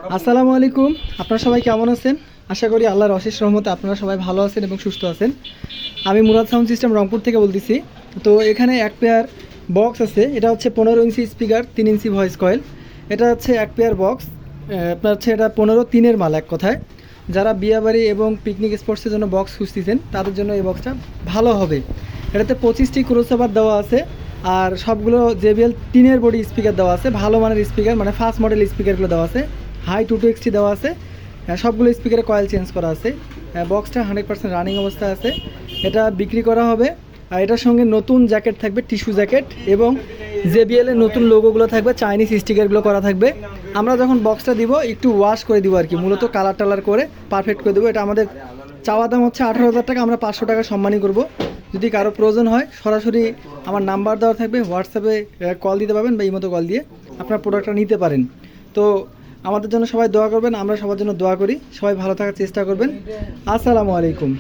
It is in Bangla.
আসসালামু আলাইকুম। আপনারা সবাই কেমন আছেন? আশা করি আল্লাহর অশেষ রহমতে আপনারা সবাই ভালো আছেন এবং সুস্থ আছেন। আমি মুরাদ সাউন্ড সিস্টেম রংপুর থেকে বলতেছি। তো এখানে এক পেয়ার বক্স আছে। এটা হচ্ছে 15 inch speaker, 3 inch voice coil. এটা হচ্ছে এক পেয়ার বক্স। আপনার হচ্ছে এটা 15-3-এর মাল এক কথায়। যারা বিয়াবাড়ি এবং পিকনিক স্পটসের জন্য বক্স খুঁজতেছেন তাদের জন্য এই বক্সটা ভালো হবে। এটাতে 25টি ক্রসওভার দেওয়া আছে। আর সবগুলো JBL 3-এর বডি স্পিকার দেওয়া আছে, ভালো মানের স্পিকার, মানে ফার্স্ট মডেল স্পিকারগুলো দেওয়া আছে। হাই 220 দেওয়া আছে। সবগুলো স্পিকারে কয়েল চেঞ্জ করা আছে। বক্সটা 100% রানিং অবস্থায় আছে। এটা বিক্রি করা হবে। আর এটার সঙ্গে নতুন জ্যাকেট থাকবে, টিস্যু জ্যাকেট, এবং JBL এর নতুন লোগোগুলো থাকবে, চাইনিজ স্টিকারগুলো করা থাকবে। আমরা যখন বক্সটা দিব একটু ওয়াশ করে দিব আর কি, মূলত কালার টালার করে পারফেক্ট করে দেবো। এটা আমাদের চাওয়া দাম হচ্ছে 18,000 টাকা, আমরা 500 টাকা সম্মানই করব। যদি কারো প্রয়োজন হয় সরাসরি আমার নাম্বার দেওয়া থাকবে, হোয়াটসঅ্যাপে কল দিতে পারবেন বা ইমোতে কল দিয়ে আপনার প্রোডাক্টটা নিতে পারেন। তো আমাদের জন্য সবাই দোয়া করবেন, আমরা সবার জন্য দোয়া করি। সবাই ভালো থাকার চেষ্টা করবেন। আসসালামু আলাইকুম।